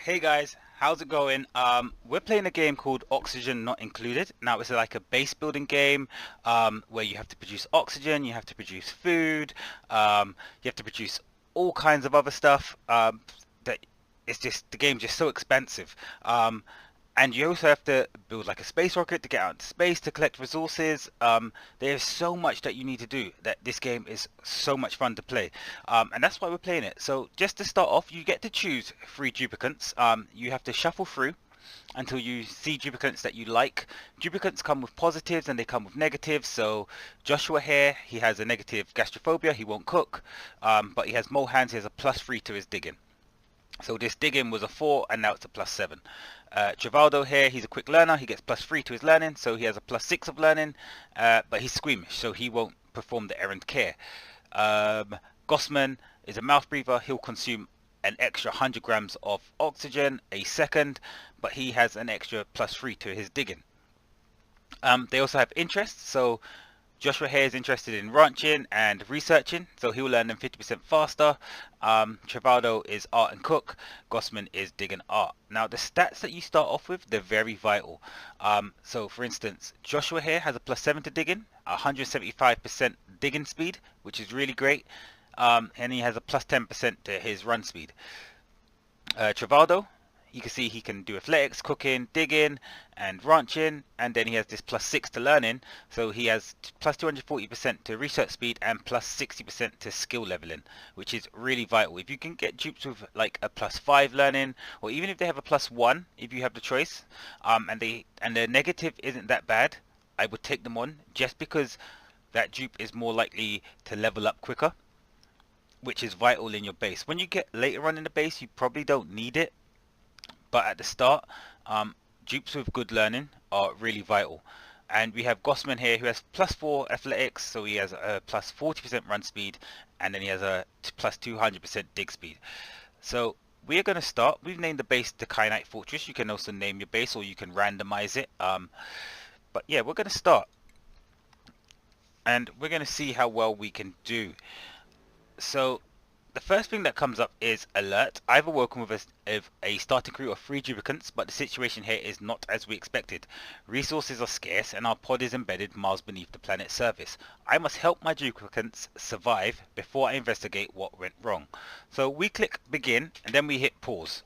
Hey guys, how's it going? We're playing a game called Oxygen Not Included. Now it's like a base building game where you have to produce oxygen, you have to produce food, you have to produce all kinds of other stuff. That it's just the game's just so expensive. And you also have to build like a space rocket to get out into space to collect resources. There's so much that you need to do that this game is so much fun to play. And that's why we're playing it. So just to start off, you get to choose 3 duplicates. You have to shuffle through until you see duplicates that you like. Duplicates come with positives and they come with negatives. So Joshua here, he has a negative gastrophobia, he won't cook. But he has mole hands, he has a +3 to his digging. So this digging was a 4 and now it's a +7. Trivaldo here, he's a quick learner, he gets +3 to his learning, so he has a +6 of learning, but he's squeamish, so he won't perform the errand care. Gossman is a mouth breather, he'll consume an extra 100 grams of oxygen a second, but he has an extra +3 to his digging. They also have interests, so Joshua here is interested in ranching and researching, so he'll learn them 50% faster. Trivaldo is art and cook. Gossman is dig and art. Now the stats that you start off with, they're very vital. So for instance, Joshua here has a +7 to digging, 175% digging speed, which is really great. And he has a +10% to his run speed. Trivaldo, you can see he can do athletics, cooking, digging, and ranching, and then he has this +6 to learning, so he has +240% to research speed and +60% to skill leveling, which is really vital. If you can get dupes with like a +5 learning, or even if they have a +1, if you have the choice, and the negative isn't that bad, I would take them on just because that dupe is more likely to level up quicker, which is vital in your base. When you get later on in the base, you probably don't need it. But at the start, dupes with good learning are really vital. And we have Gossman here who has +4 athletics, so he has a +40% run speed, and then he has a +200% dig speed. So we are going to start. We've named the base the Kyanite Fortress. You can also name your base or you can randomize it. But yeah, we're going to start. And we're going to see how well we can do. So the first thing that comes up is alert. I've awoken with a starting crew of 3 duplicates, but the situation here is not as we expected. Resources are scarce and our pod is embedded miles beneath the planet's surface. I must help my duplicates survive before I investigate what went wrong. So we click begin and then we hit pause.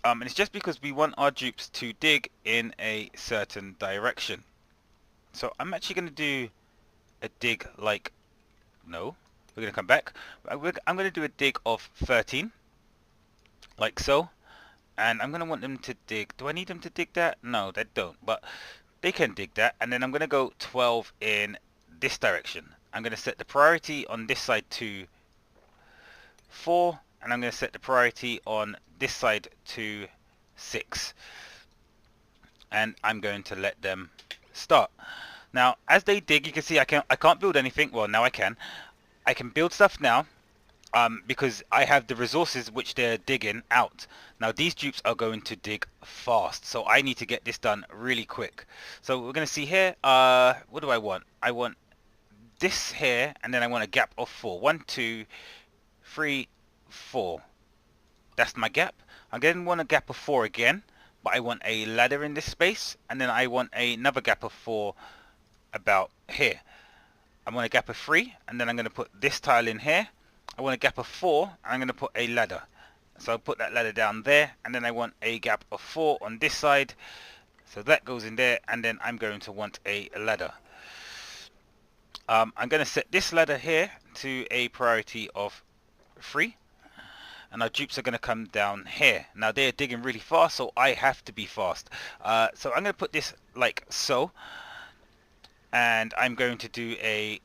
And it's just because we want our dupes to dig in a certain direction. So I'm actually going to do a dig like, no. We're going to come back. I'm going to do a dig of 13, like so. And I'm going to want them to dig. Do I need them to dig that? No, they don't. But they can dig that. And then I'm going to go 12 in this direction. I'm going to set the priority on this side to 4. And I'm going to set the priority on this side to 6. And I'm going to let them start. Now, as they dig, you can see I can't build anything. Well, now I can. I can build stuff now because I have the resources which they're digging out. Now these dupes are going to dig fast, so I need to get this done really quick. So we're going to see here, what do I want? I want this here, and then I want a gap of 4. 1, 2, 3, 4. That's my gap. I'm going to want a gap of 4 again, but I want a ladder in this space, and then I want another gap of 4 about here. I want a gap of 3, and then I'm going to put this tile in here. I want a gap of 4, and I'm going to put a ladder. So I'll put that ladder down there, and then I want a gap of 4 on this side. So that goes in there, and then I'm going to want a ladder. I'm going to set this ladder here to a priority of 3. And our dupes are going to come down here. Now they're digging really fast, so I have to be fast. So I'm going to put this like so. And I'm going to do a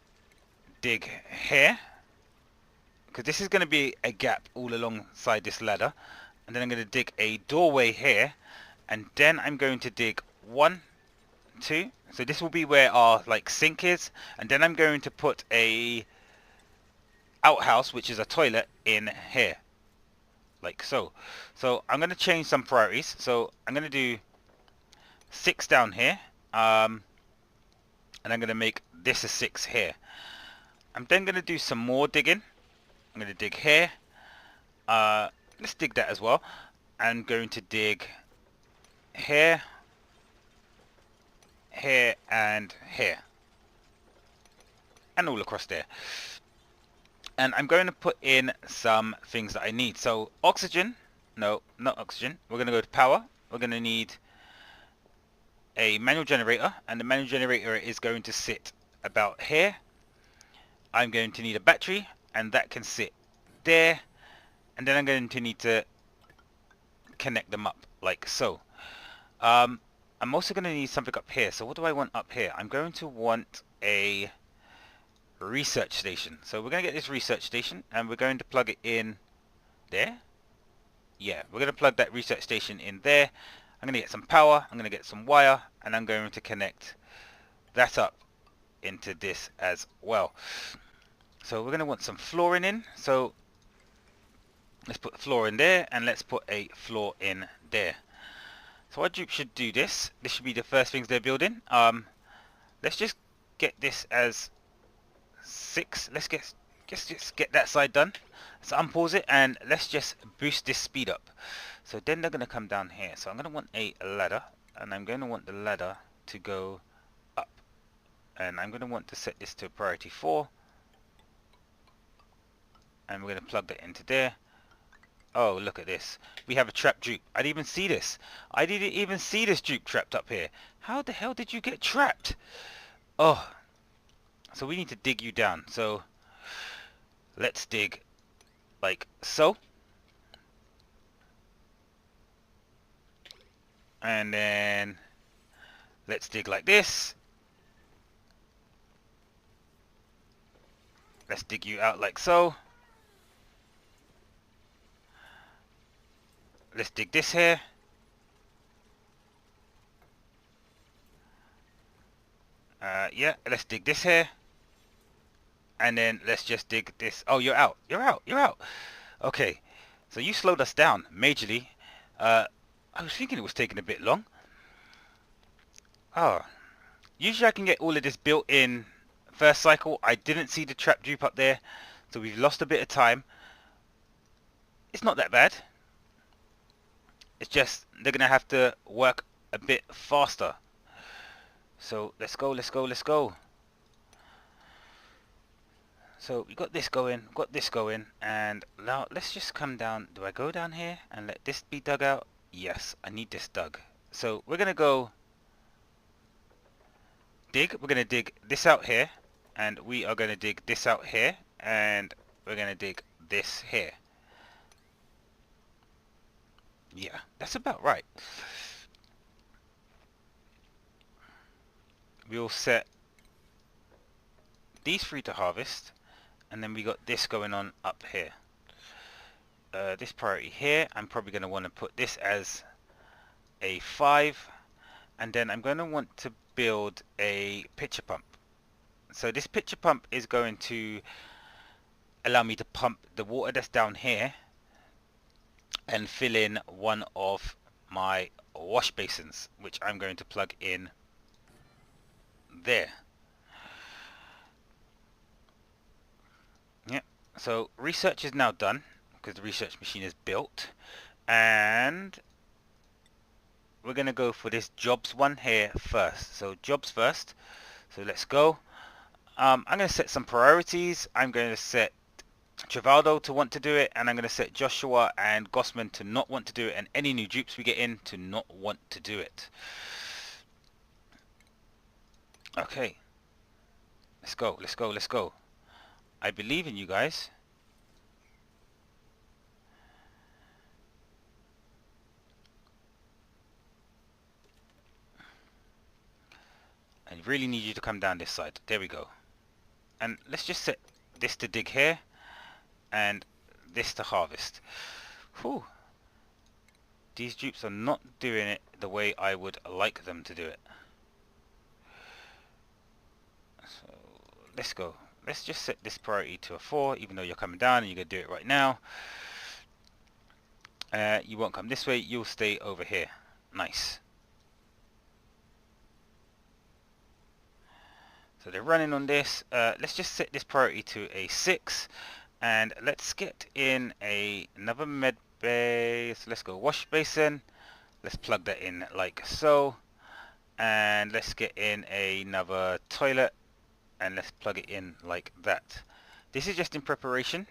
dig here, because this is going to be a gap all alongside this ladder. And then I'm going to dig a doorway here, and then I'm going to dig 1, 2. So this will be where our like sink is, and then I'm going to put a outhouse, which is a toilet, in here, like so. So I'm going to change some priorities. So I'm going to do 6 down here. And I'm going to make this a 6 here. I'm then going to do some more digging. I'm going to dig here. Let's dig that as well. I'm going to dig here, here, and here, and all across there. And I'm going to put in some things that I need. So oxygen, no, not oxygen. We're going to go to power. We're going to need a manual generator, and the manual generator is going to sit about here. I'm going to need a battery, and that can sit there. And then I'm going to need to connect them up like so. I'm also going to need something up here. So what do I want up here? I'm going to want a research station. So we're going to get this research station, and we're going to plug it in there. Yeah, we're going to plug that research station in there. I'm going to get some power, I'm going to get some wire, and I'm going to connect that up into this as well. So we're going to want some flooring in. So let's put the floor in there, and let's put a floor in there. So our dupe should do this. This should be the first things they're building. Let's just get this as 6. Let's just get that side done. Let's unpause it, and let's just boost this speed up. So then they're going to come down here. So I'm going to want a ladder, and I'm going to want the ladder to go up. And I'm going to want to set this to priority 4. And we're going to plug that into there. Oh, look at this. We have a trap dupe. I didn't even see this. I didn't even see this dupe trapped up here. How the hell did you get trapped? Oh. So we need to dig you down. So let's dig like so. And then let's dig like this. Let's dig you out like so. Let's dig this here. Yeah, let's dig this here. And then let's just dig this. Oh, you're out. You're out. You're out. Okay. So you slowed us down majorly. I was thinking it was taking a bit long. Oh. Usually I can get all of this built in first cycle. I didn't see the trap dupe up there. So we've lost a bit of time. It's not that bad. It's just they're going to have to work a bit faster. So let's go, let's go, let's go. So we got this going, and now let's just come down. Do I go down here and let this be dug out? Yes, I need this dug. So we're going to go dig. We're going to dig this out here, and we are going to dig this out here, and we're going to dig this here. Yeah, that's about right. We'll set these 3 to harvest, and then we got this going on up here. This priority here, I'm probably going to want to put this as a 5, and then I'm going to want to build a pitcher pump. So this pitcher pump is going to allow me to pump the water that's down here and fill in one of my wash basins, which I'm going to plug in there. Yeah, so research is now done because the research machine is built, and we're going to go for this jobs one here first. So jobs first. So let's go. I'm going to set some priorities. I'm going to set Trivaldo to want to do it, and I'm going to set Joshua and Gossman to not want to do it, and any new dupes we get in to not want to do it. Okay, let's go, let's go, let's go. I believe in you guys. I really need you to come down this side. There we go. And let's just set this to dig here and this to harvest. Whew. These dupes are not doing it the way I would like them to do it. So let's go. Let's just set this priority to a 4, even though you're coming down and you're going to do it right now. You won't come this way, you'll stay over here. Nice. So they're running on this. Let's just set this priority to a 6. And let's get in another med base. Let's go wash basin. Let's plug that in like so. And let's get in another toilet. And let's plug it in like that. This is just in preparation.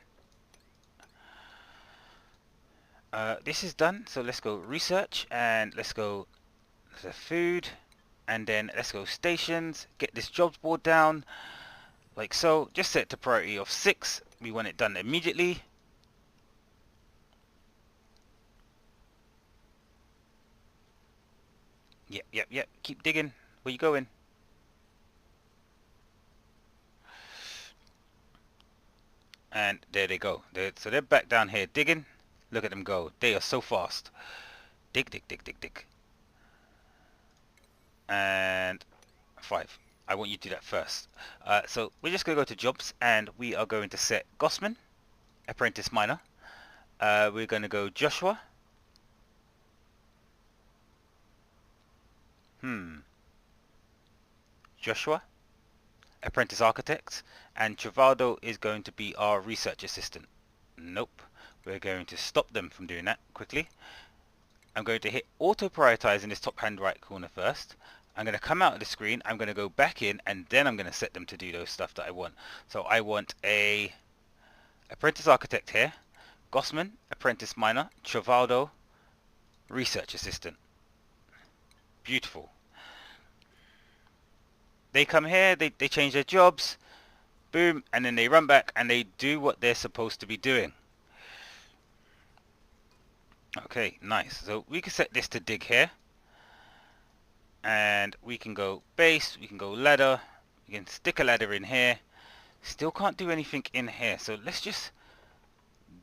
This is done, so let's go research and let's go to food, and then let's go stations, get this jobs board down like so. Just set to priority of 6. We want it done immediately. Yep. Keep digging. Where you going? And there they go. So they're back down here digging. Look at them go. They are so fast. Dig. And 5. I want you to do that first. So we're just going to go to jobs and we are going to set Gossman, apprentice miner. We're going to go Joshua. Joshua, apprentice architect, and Trivaldo is going to be our research assistant. Nope. We're going to stop them from doing that quickly. I'm going to hit auto prioritize in this top hand right corner first. I'm going to come out of the screen, I'm going to go back in, and then I'm going to set them to do those stuff that I want. So I want a apprentice architect here, Gossman, apprentice miner, Trivaldo, research assistant. Beautiful. They come here, they change their jobs, boom, and then they run back and they do what they're supposed to be doing. Okay, nice. So we can set this to dig here. And we can go base, we can go ladder, we can stick a ladder in here. Still can't do anything in here. So let's just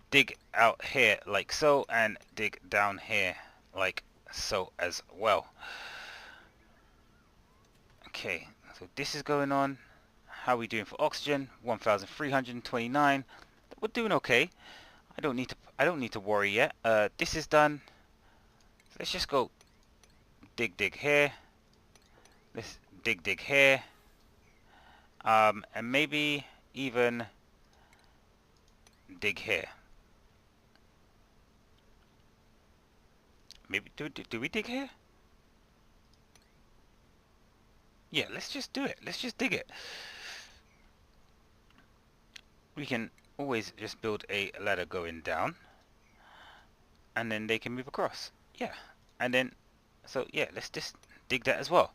dig out here like so and dig down here like so as well. Okay, so this is going on. How are we doing for oxygen? 1,329. We're doing okay. I don't need to worry yet. This is done. So let's just go dig here. Let's dig here. And maybe even dig here. Maybe do we dig here? Yeah, let's just do it. Let's just dig it. We can always just build a ladder going down, and then they can move across. Yeah, and then so yeah, let's just dig that as well.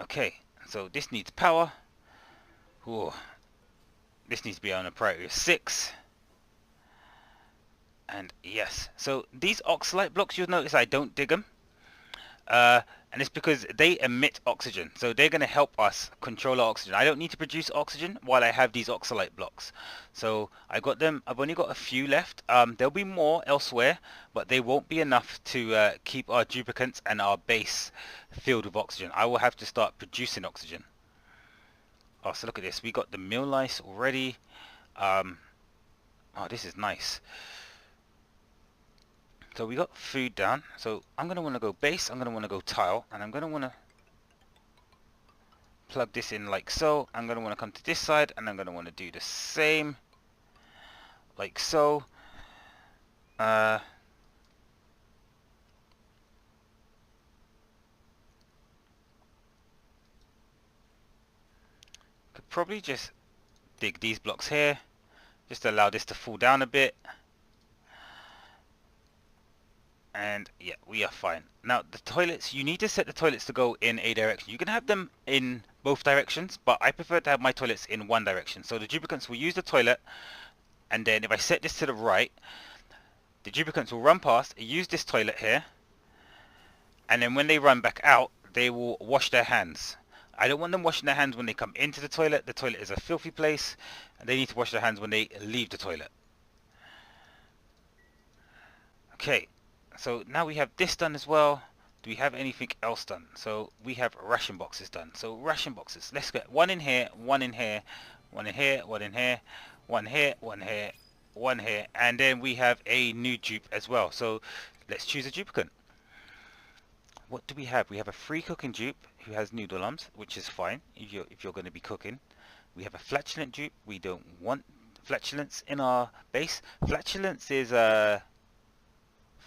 Okay, so this needs power. Ooh, this needs to be on a priority of 6. And yes, so these oxalite blocks, you'll notice I don't dig them. And it's because they emit oxygen, so they're going to help us control our oxygen. I don't need to produce oxygen while I have these oxalite blocks. So I got them. I've only got a few left. There'll be more elsewhere, but they won't be enough to keep our duplicates and our base filled with oxygen. I will have to start producing oxygen. Oh, so look at this. We got the mill lice already. Oh, this is nice. So we got food down. So I'm going to want to go base, I'm going to want to go tile, and I'm going to want to plug this in like so. I'm going to want to come to this side, and I'm going to want to do the same like so. Could probably just dig these blocks here, just to allow this to fall down a bit. And yeah, we are fine. Now the toilets, you need to set the toilets to go in a direction. You can have them in both directions, but I prefer to have my toilets in one direction. So the duplicants will use the toilet, and then if I set this to the right, the duplicants will run past, use this toilet here, and then when they run back out, they will wash their hands. I don't want them washing their hands when they come into the toilet. The toilet is a filthy place, and they need to wash their hands when they leave the toilet. Okay. So now we have this done as well. Do we have anything else done? So we have ration boxes done. So ration boxes. Let's get one in here, one in here, one in here, one in here, one here, one here, one here, and then we have a new dupe as well. So let's choose a duplicant. What do we have? We have a free cooking dupe who has noodle arms, which is fine if you're going to be cooking. We have a flatulent dupe. We don't want flatulence in our base. Flatulence is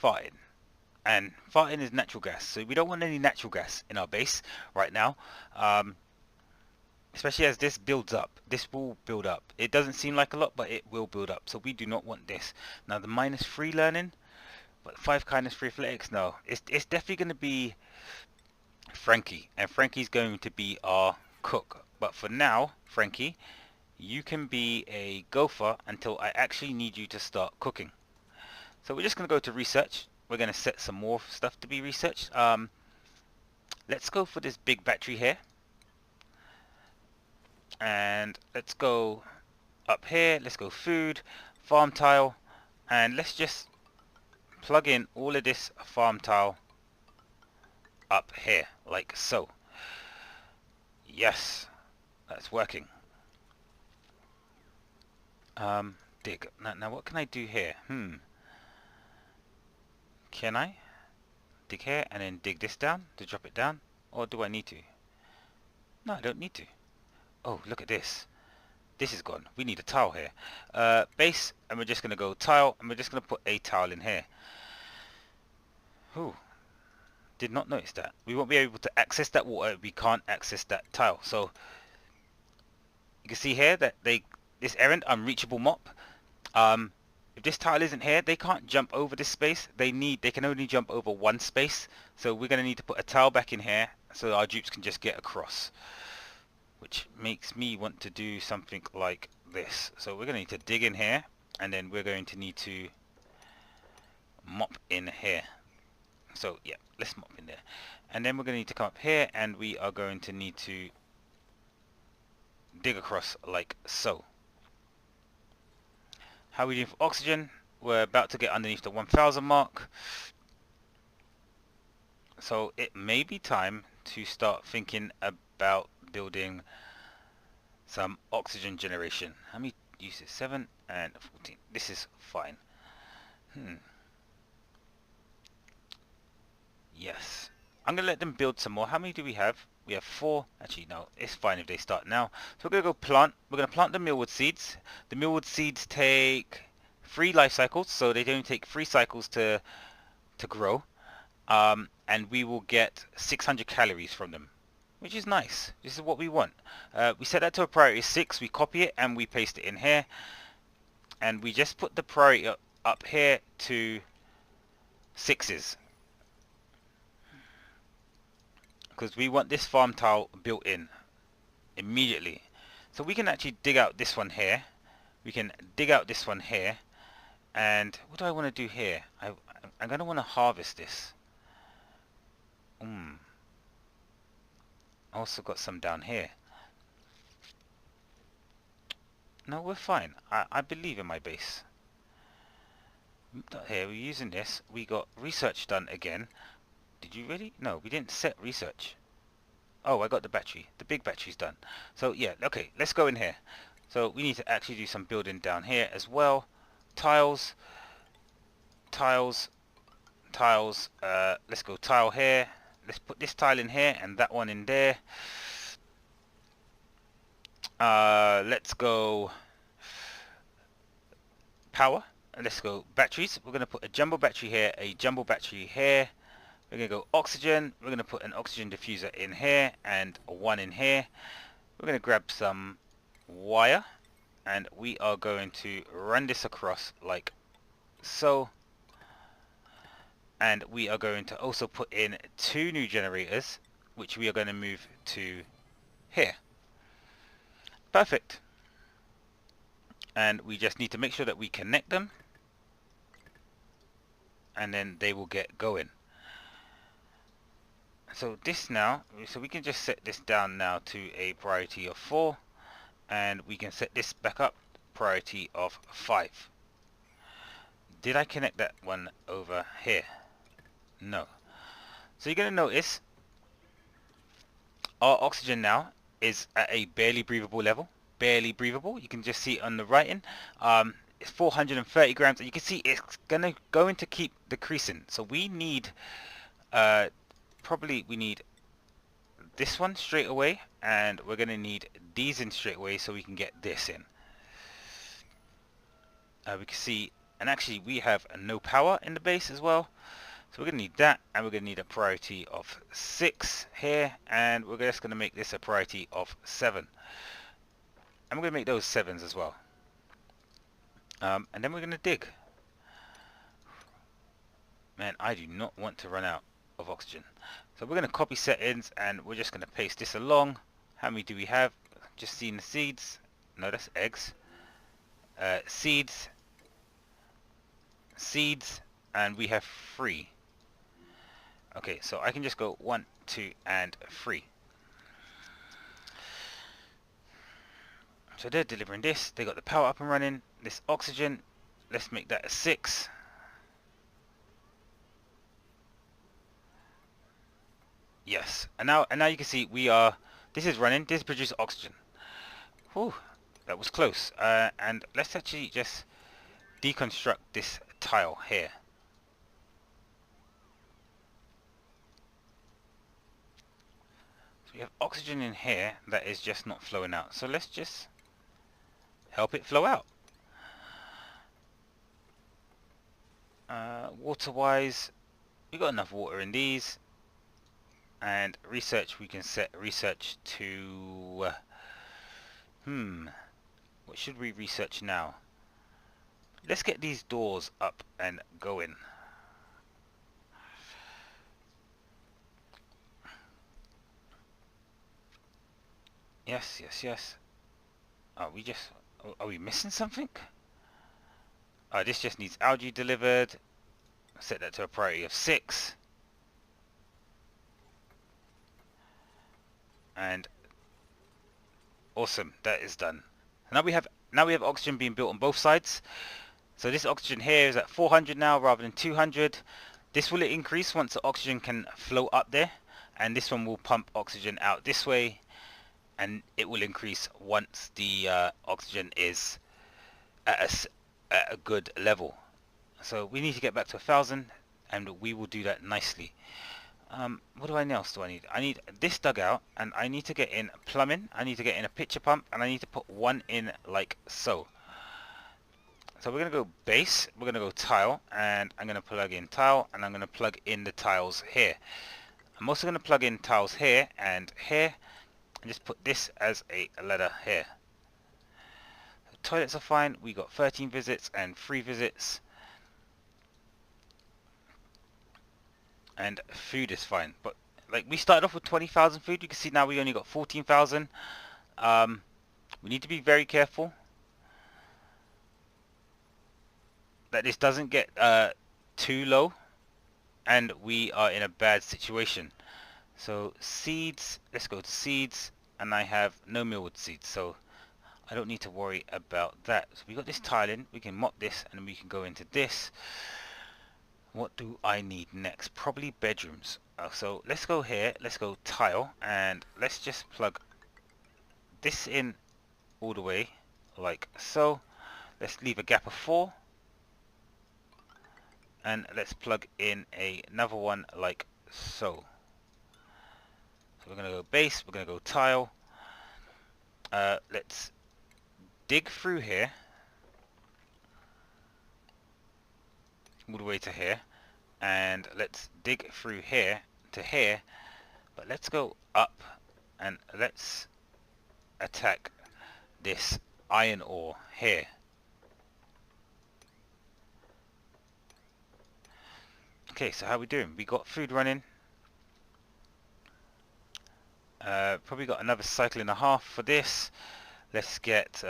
farting, and farting is natural gas, so we don't want any natural gas in our base right now. Especially as this builds up. This will build up. It doesn't seem like a lot, but it will build up, so we do not want this. Now the -3 learning, but 5 kindness, 3 athletics, no, it's definitely going to be Frankie, and Frankie's going to be our cook. But for now, Frankie, you can be a gopher until I actually need you to start cooking. So we're just going to go to research. We're going to set some more stuff to be researched. Let's go for this big battery here, and let's go up here. Let's go food, farm tile, and let's just plug in all of this farm tile up here like so. Yes, that's working. Dig. Now what can I do here? Can I dig here and then dig this down to drop it down, or do I need to? No, I don't need to. Oh, look at this. This is gone. We need a tile here. Base, and we're just going to go tile, and we're just going to put a tile in here. Ooh, did not notice that. We won't be able to access that water. We can't access that tile. So you can see here that this errand, unreachable mop. If this tile isn't here, they can't jump over this space. They can only jump over one space. So we're going to need to put a tile back in here so our dupes can just get across, which makes me want to do something like this. So we're going to need to dig in here, and then we're going to need to mop in here. So yeah, let's mop in there, and then we're going to need to come up here, and we are going to need to dig across like so. How are we doing for oxygen? We're about to get underneath the 1000 mark, so it may be time to start thinking about building some oxygen generation. How many uses? 7 and 14. This is fine. Yes, I'm gonna let them build some more. How many do we have? We have 4. Actually, no, it's fine if they start now. So we're gonna go plant. We're gonna plant the millwood seeds. The millwood seeds take 3 life cycles, so they only take 3 cycles to grow. And we will get 600 calories from them, which is nice. This is what we want. We set that to a priority 6. We copy it and we paste it in here, and we just put the priority up here to 6s, because we want this farm tile built in immediately. So we can actually dig out this one here. We can dig out this one here. And what do I want to do here? I'm going to want to harvest this. Also got some down here. No, we're fine. I believe in my base. Here, we're using this. We got research done again. Did you really? No, we didn't set research. Oh, I got the battery. The big battery's done. So yeah, okay, let's go in here. So we need to actually do some building down here as well. Tiles. Tiles. Tiles. Let's go tile here. Let's put this tile in here and that one in there. Let's go power. Let's go batteries. We're going to put a jumbo battery here, a jumbo battery here. We're going to go oxygen. We're going to put an oxygen diffuser in here and one in here. We're going to grab some wire, and we are going to run this across like so. And we are going to also put in 2 new generators, which we are going to move to here. Perfect. And we just need to make sure that we connect them, and then they will get going. So this now, so we can just set this down now to a priority of 4, and we can set this back up priority of 5. Did I connect that one over here? No. So you're going to notice our oxygen now is at a barely breathable level. Barely breathable. You can just see it on the writing. It's 430 grams, and you can see it's going to keep decreasing. So we need probably we need this one straight away, and we're going to need these in straight away so we can get this in. we can see, and actually we have no power in the base as well. So we're going to need that, and we're going to need a priority of 6 here, and we're just going to make this a priority of 7. And we're going to make those 7s as well. And then we're going to dig. Man, I do not want to run out of oxygen. So we're going to copy settings, and we're just going to paste this along. How many do we have? Just seeing the seeds. No, that's eggs. Seeds. Seeds. And we have 3. Okay, so I can just go 1, 2, and 3. So they're delivering this. They got the power up and running. This oxygen, let's make that a 6. Yes, and now you can see we are. This is running. This produces oxygen. Whew, that was close. And let's actually just deconstruct this tile here. So we have oxygen in here that is just not flowing out. So let's just help it flow out. Water-wise, we got enough water in these. And research, we can set research to what should we research now? Let's get these doors up and going. Yes, yes, yes. Are we missing something? This just needs algae delivered. Set that to a priority of 6. And awesome, that is done. Now we have oxygen being built on both sides. So this oxygen here is at 400 now rather than 200. This will increase once the oxygen can flow up there, and this one will pump oxygen out this way, and it will increase once the oxygen is at a good level. So we need to get back to 1,000, and we will do that nicely. What else do I need? I need this dugout, and I need to get in plumbing. I need to get in a pitcher pump, and I need to put one in like so. So we're going to go base, we're going to go tile, and I'm going to plug in tile, and I'm going to plug in the tiles here. I'm also going to plug in tiles here, and just put this as a ladder here. The toilets are fine. We got 13 visits and 3 visits. And food is fine, but like we started off with 20,000 food. You can see now we only got 14,000. We need to be very careful that this doesn't get too low and we are in a bad situation. So seeds, let's go to seeds, and I have no millwood seeds, so I don't need to worry about that. So we got this tile in, we can mop this, and we can go into this. What do I need next? Probably bedrooms. So let's go here, let's go tile, and let's just plug this in all the way like so. Let's leave a gap of 4, and let's plug in another one like so. So we're going to go base, we're going to go tile. Let's dig through here all the way to here, and let's dig through here to here, but let's go up and let's attack this iron ore here. Okay, so how are we doing? We got food running. Probably got another cycle and a half for this. Let's get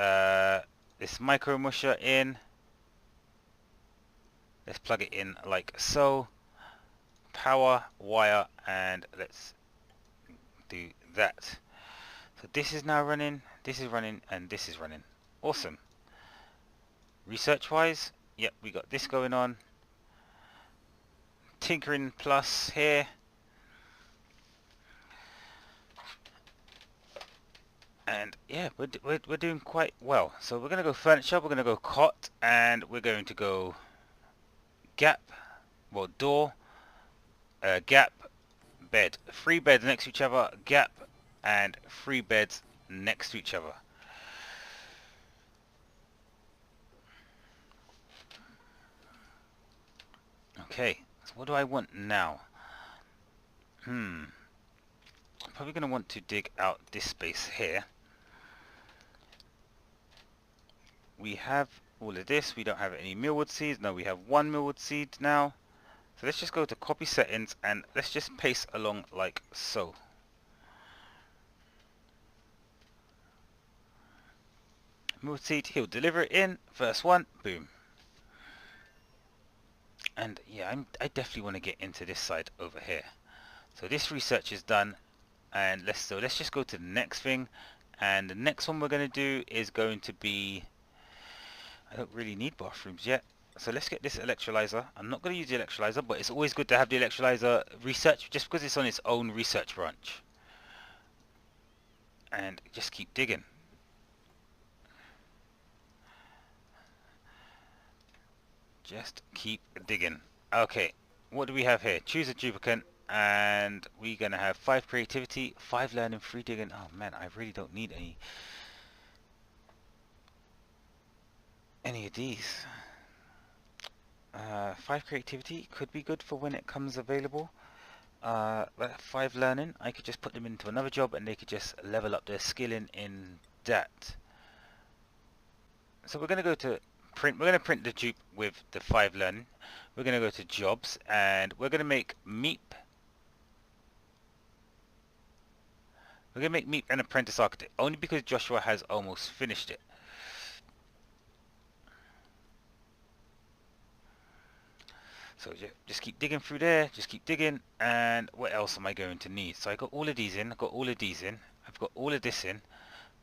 this micro musher in. Let's plug it in like so. Power, wire, and let's do that. So this is now running, this is running, and this is running. Awesome. Research wise, yep, we got this going on. Tinkering plus here. And yeah, we're doing quite well. So we're going to go furniture, we're going to go cot, and we're going to go gap, well door, gap, bed. 3 beds next to each other, gap, and 3 beds next to each other. Okay, so what do I want now? I'm probably going to want to dig out this space here. We have all of this. We don't have any millwood seeds. No, we have one millwood seed now. So let's just go to copy settings and let's just paste along like so. Millwood seed, he'll deliver it in. First one, boom. And yeah, I definitely want to get into this side over here. So this research is done, and let's just go to the next thing. And the next one we're going to do is going to be, I don't really need bathrooms yet. So let's get this electrolyzer. I'm not going to use the electrolyzer, but it's always good to have the electrolyzer research just because it's on its own research branch. And just keep digging. Just keep digging. Okay, what do we have here? Choose a duplicate, and we're going to have 5 creativity, 5 learning, 3 digging. Oh man, I really don't need any of these. 5 creativity could be good for when it comes available. 5 learning, I could just put them into another job and they could just level up their skilling in that. So we're going to go to print. We're going to print the dupe with the 5 learning. We're going to go to jobs and we're going to make Meep. We're going to make Meep an apprentice architect only because Joshua has almost finished it. So just keep digging through there, just keep digging, and what else am I going to need? So I got all of these in, I've got all of these in, I've got all of this in.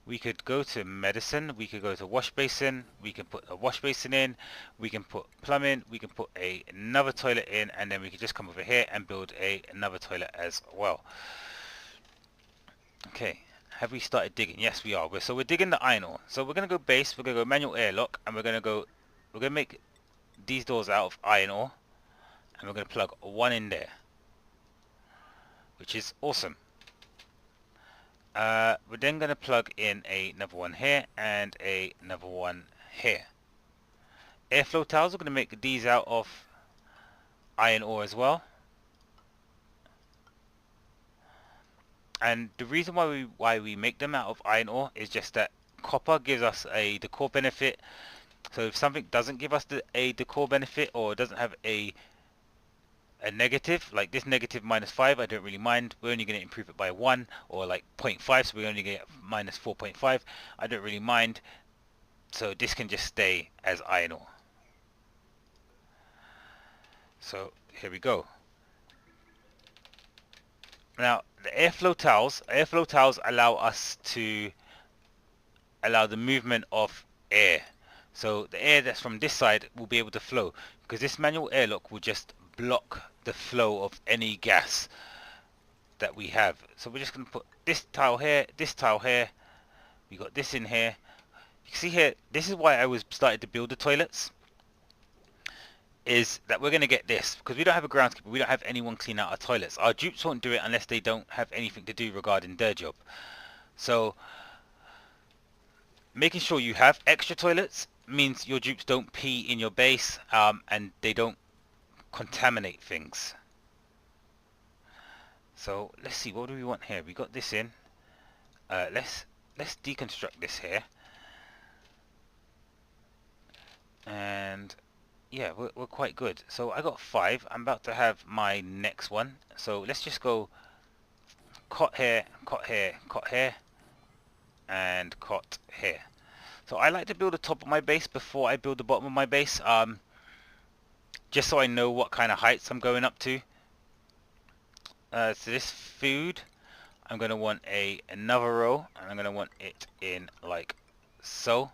We could go to medicine, we could go to wash basin, we can put a wash basin in, we can put plumbing, we can put another toilet in, and then we can just come over here and build another toilet as well. Okay, have we started digging? Yes, we are. So we're digging the iron ore. So we're going to go base, we're going to go manual airlock, and we're going to make these doors out of iron ore. And we're going to plug one in there, which is awesome. We're then going to plug in another one here and another one here. Airflow tiles, we're going to make these out of iron ore as well. And the reason why we make them out of iron ore is just that copper gives us a decor benefit. So if something doesn't give us a decor benefit or doesn't have a negative, like this negative -5, I don't really mind. We're only going to improve it by 1 or like 0.5, so we're only going to get -4.5. I don't really mind. So this can just stay as iron ore. So here we go. Now the airflow tiles allow us to allow the movement of air. So the air that's from this side will be able to flow because this manual airlock will just block the flow of any gas that we have. So we're just going to put this tile here, we got this in here. You can see here, this is why I was started to build the toilets, is that we're going to get this because we don't have a groundskeeper, we don't have anyone clean out our toilets. Our dupes won't do it unless they don't have anything to do regarding their job. So making sure you have extra toilets means your dupes don't pee in your base and they don't contaminate things. So let's see, what do we want here? We got this in. Let's deconstruct this here. And yeah, we're quite good. So I got 5. I'm about to have my next one. So let's just go cot here, cot here, cot here, and cot here. So I like to build the top of my base before I build the bottom of my base, just so I know what kind of heights I'm going up to. So this food, I'm going to want another row, and I'm going to want it in like so.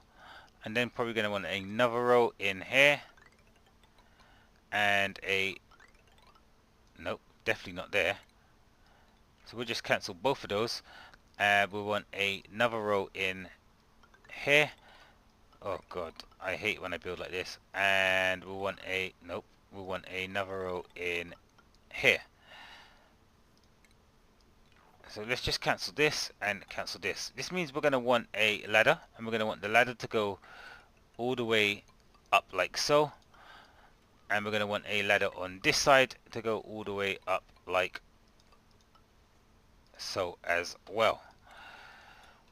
And then probably going to want another row in here. And nope, definitely not there. So we'll just cancel both of those. We want another row in here. Oh god, I hate when I build like this. And we want nope, we want another row in here. So let's just cancel this and cancel this. This means we're going to want a ladder, and we're going to want the ladder to go all the way up like so. and we're going to want a ladder on this side to go all the way up like so as well.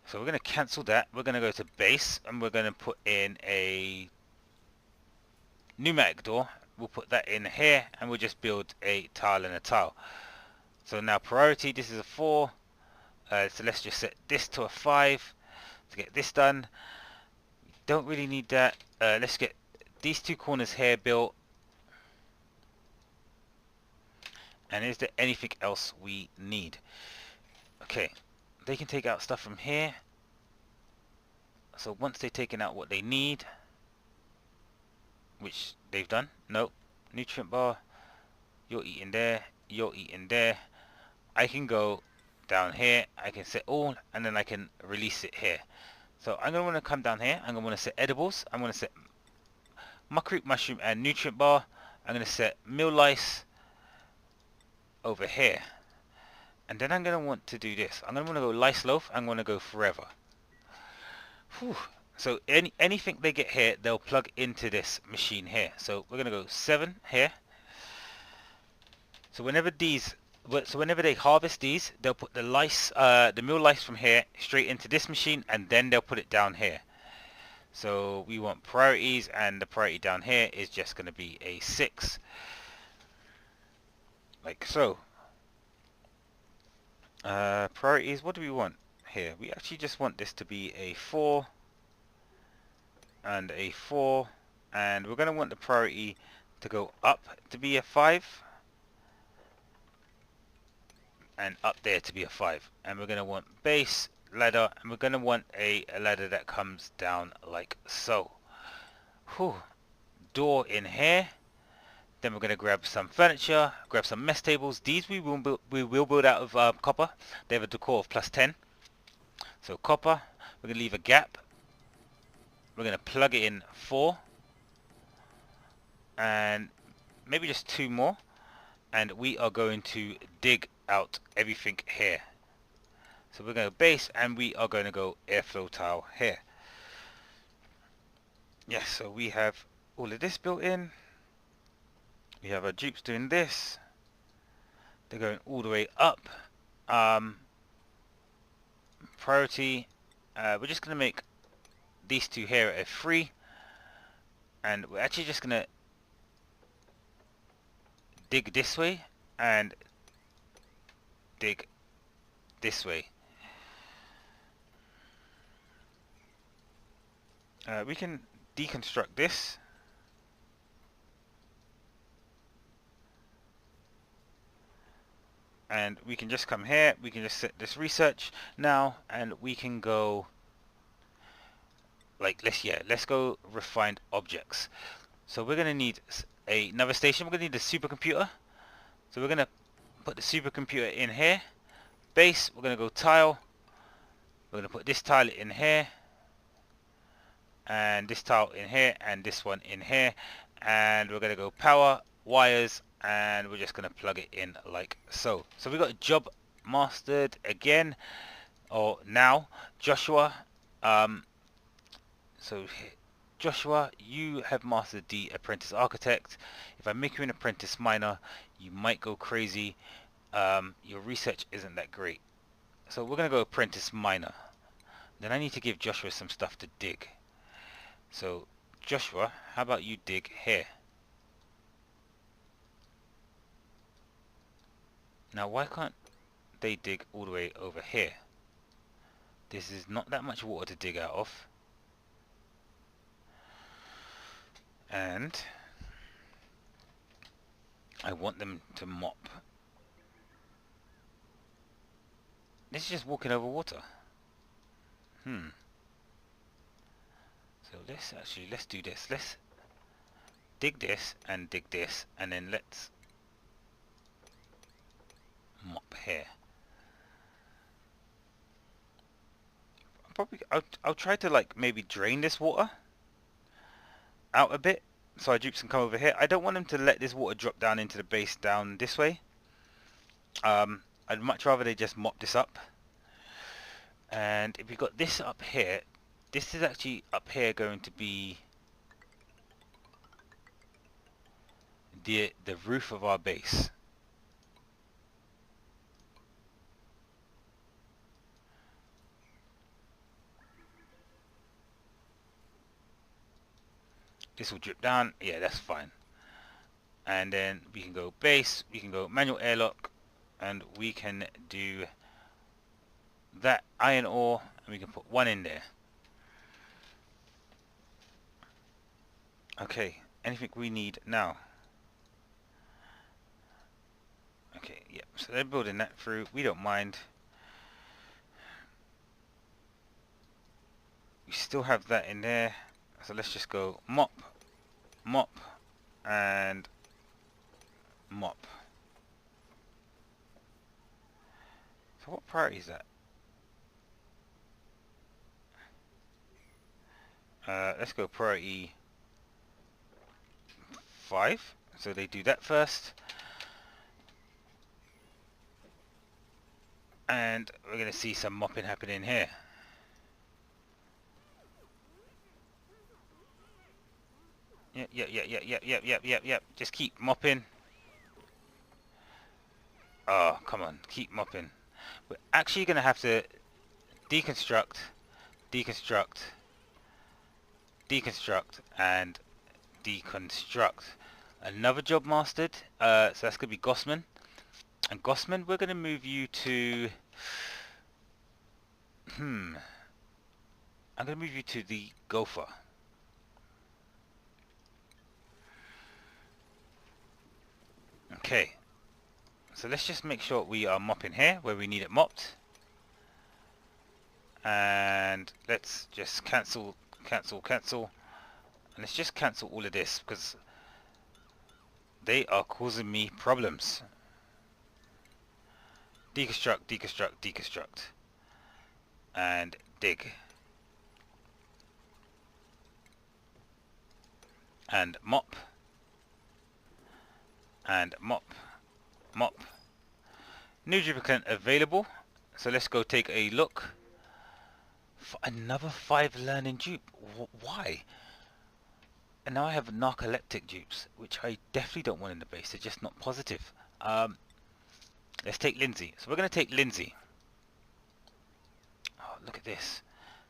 So we're going to cancel that. We're going to go to base and we're going to put in a pneumatic door. We'll put that in here and we'll just build a tile and a tile. So now priority, this is a 4. So let's just set this to a 5 to get this done. Don't really need that. Let's get these 2 corners here built. And is there anything else we need? Okay, they can take out stuff from here. So once they've taken out what they need, which they've done, nope, nutrient bar, you're eating there, you're eating there. I can go down here, I can set all, and then I can release it here. So I'm going to want to come down here, I'm going to want to set edibles, I'm going to set muckroot mushroom and nutrient bar. I'm going to set meal lice over here. And then I'm going to want to do this. I'm going to want to go lice loaf, I'm going to go forever. Whew. So anything they get here, they'll plug into this machine here. So we're going to go 7 here. So whenever they harvest these, they'll put the lice, the meal lice from here straight into this machine, and then they'll put it down here. So we want priorities, and the priority down here is just going to be a 6, like so. Priorities, what do we want here? We actually just want this to be a 4 and a 4, and we're going to want the priority to go up to be a 5 and up there to be a 5, and we're going to want base ladder, and we're going to want a ladder that comes down like so. Whew. Door in here. Then we're going to grab some furniture, grab some mess tables. These we will build out of copper. They have a decor of +10. So copper, we're going to leave a gap. We're going to plug it in 4. And maybe just 2 more. And we are going to dig out everything here. So we're going to base, and we are going to go airflow tile here. Yes, so we have all of this built in. We have our dupes doing this. They're going all the way up. Priority. We're just going to make these 2 here a 3. And we're actually just going to dig this way and dig this way. We can deconstruct this. And we can just come here, we can just set this research now, and we can go like let's go refined objects. So we're going to need another station. We're going to need a supercomputer. So we're going to put the supercomputer in here. Base, we're going to go tile. We're going to put this tile in here, and this tile in here, and this one in here, and we're going to go power, wires, and we're just going to plug it in like so. So we got a job mastered again, or now Joshua. So Joshua, you have mastered the apprentice architect. If I make you an apprentice miner, you might go crazy. Your research isn't that great. So we're going to go apprentice miner. Then I need to give Joshua some stuff to dig. So Joshua, how about you dig here? Now why can't they dig all the way over here? This is not that much water to dig out of. And I want them to mop. This is just walking over water. So let's do this. Let's dig this, and then let's mop here. I'll try to like maybe drain this water out a bit, so our dupes can come over here. I don't want them to let this water drop down into the base down this way. I'd much rather they just mop this up. And if we got this up here, this is actually up here going to be the roof of our base. This will drip down. Yeah, that's fine. And then we can go base, we can go manual airlock, and we can do that iron ore, and we can put one in there. Okay, anything we need now? Okay, yep, so they're building that through. We don't mind. We still have that in there. So let's just go mop, mop, and mop. So what priority is that? Let's go priority 5. So they do that first. And we're going to see some mopping happening here. Yep. Just keep mopping. Oh, come on. Keep mopping. We're actually going to have to deconstruct, deconstruct, deconstruct, and deconstruct. Another job mastered. So that's going to be Gossman. And Gossman, we're going to move you to... I'm going to move you to the Gopher. Okay. So let's just make sure we are mopping here where we need it mopped. And let's just cancel. And let's just cancel all of this because they are causing me problems. Deconstruct. And dig. And mop. And mop. New duplicant available. So let's go take a look. For another 5 learning dupe. Why? And now I have narcoleptic dupes, which I definitely don't want in the base. They're just not positive. Let's take Lindsay. So we're going to take Lindsay. Oh, look at this.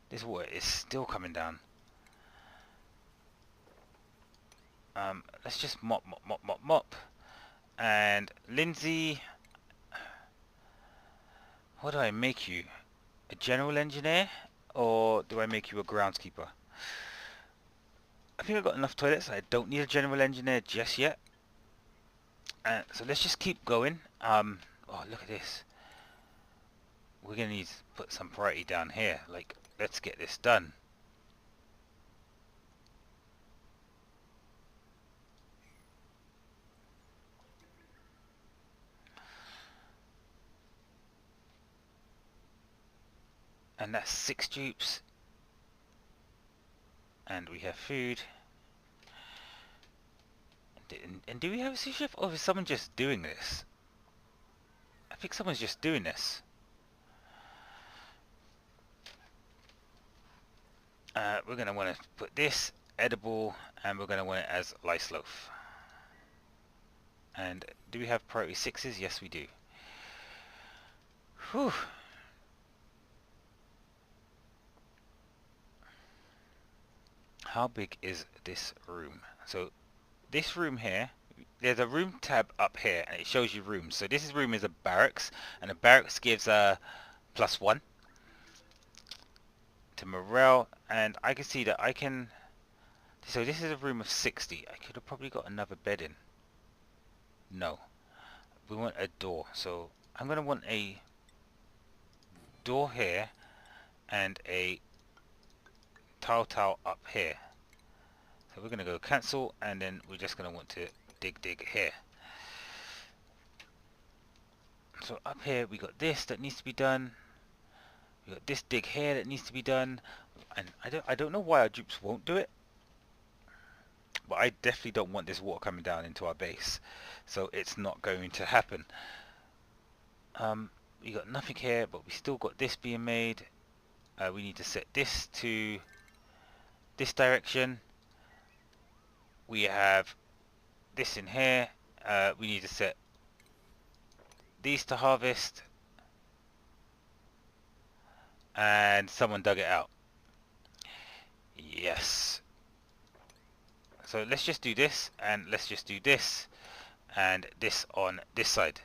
This water is still coming down. Let's just mop. And Lindsay, what do I make you? A general engineer? Or do I make you a groundskeeper? I think I've got enough toilets. I don't need a general engineer just yet. So let's just keep going. Oh, look at this. We're going to need to put some priority down here. Like, let's get this done. And that's 6 dupes. And we have food. And do we have a sous chef? Or is someone just doing this? I think someone's just doing this. We're going to want to put this edible, and we're going to want it as lice loaf. And do we have priority 6s? Yes, we do. Whew. How big is this room? So this room here, there's a room tab up here and it shows you rooms. So this room is a barracks, and a barracks gives a +1 to morale, and I can see that I can... So this is a room of 60. I could have probably got another bed in. No. We want a door. So I'm going to want a door here and a tile up here. So we're going to go cancel, and then we're just going to want to dig here. So up here we got this that needs to be done. We got this dig here that needs to be done. And I don't know why our dupes won't do it. But I definitely don't want this water coming down into our base. So it's not going to happen. We got nothing here, but we still got this being made. We need to set this to this direction. We have this in here. We need to set these to harvest, and someone dug it out. Yes. So let's just do this, and let's just do this, and this on this side.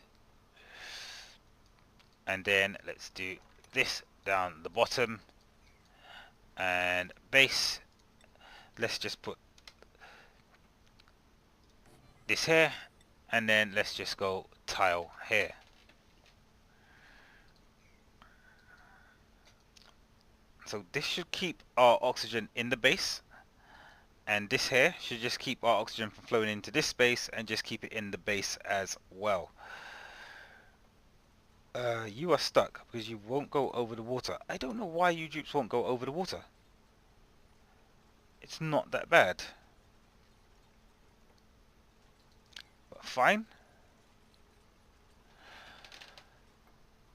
And then let's do this down the bottom, and base. Let's just put this here, and then let's just go tile here. So this should keep our oxygen in the base, and this here should just keep our oxygen from flowing into this space and just keep it in the base as well. You are stuck because you won't go over the water. I don't know why you dupes won't go over the water. It's not that bad. But fine.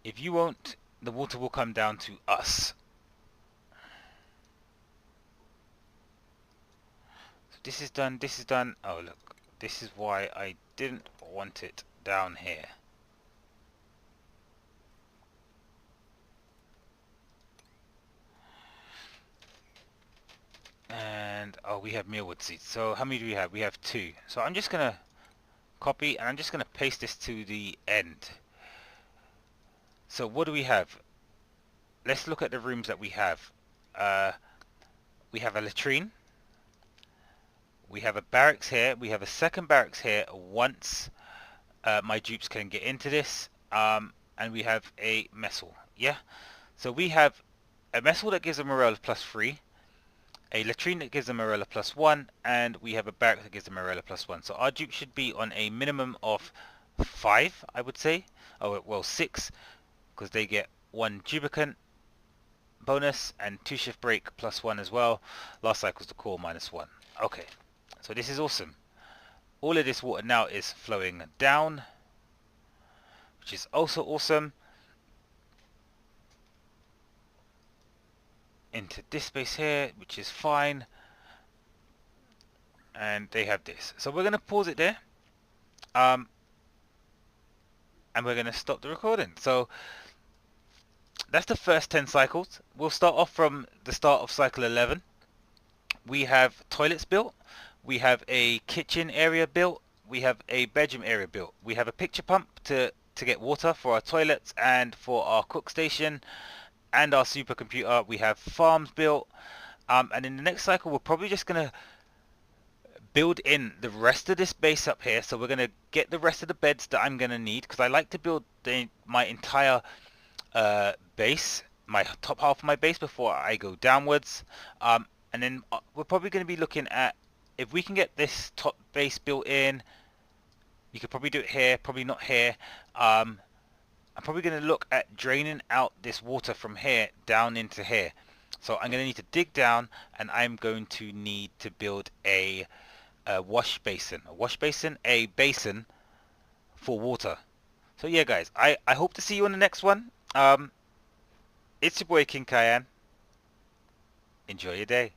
If you won't, the water will come down to us. So this is done, this is done. Oh look, this is why I didn't want it down here. And oh, we have mealwood seeds. So how many do we have? We have 2. So I'm just gonna copy and I'm just gonna paste this to the end. So what do we have? Let's look at the rooms that we have. We have a latrine. We have a barracks here. We have a second barracks here once my dupes can get into this. And we have a mess hall. Yeah. So we have a mess hall that gives a morale of +3. A latrine that gives a morale of +1, and we have a barrack that gives a morale of +1. So our dupe should be on a minimum of 5, I would say. Oh well, 6, because they get 1 duplicant bonus and 2 shift break +1 as well. Last cycle's the core -1. Okay, so this is awesome. All of this water now is flowing down, which is also awesome. Into this space here, which is fine. And they have this. So we're going to pause it there. And we're going to stop the recording. So that's the first 10 cycles. We'll start off from the start of cycle 11. We have toilets built. We have a kitchen area built. We have a bedroom area built. We have a picture pump to get water for our toilets and for our cook station and our supercomputer. We have farms built. And in the next cycle, we're probably just going to build in the rest of this base up here. So we're going to get the rest of the beds that I'm going to need, because I like to build my entire base, my top half of my base, before I go downwards. And then we're probably going to be looking at, if we can get this top base built in, you could probably do it here, probably not here. I'm probably going to look at draining out this water from here down into here. So I'm going to need to dig down, and I'm going to need to build a wash basin, a basin for water. So yeah guys, I hope to see you on the next one. It's your boy Kyn Kyan. Enjoy your day.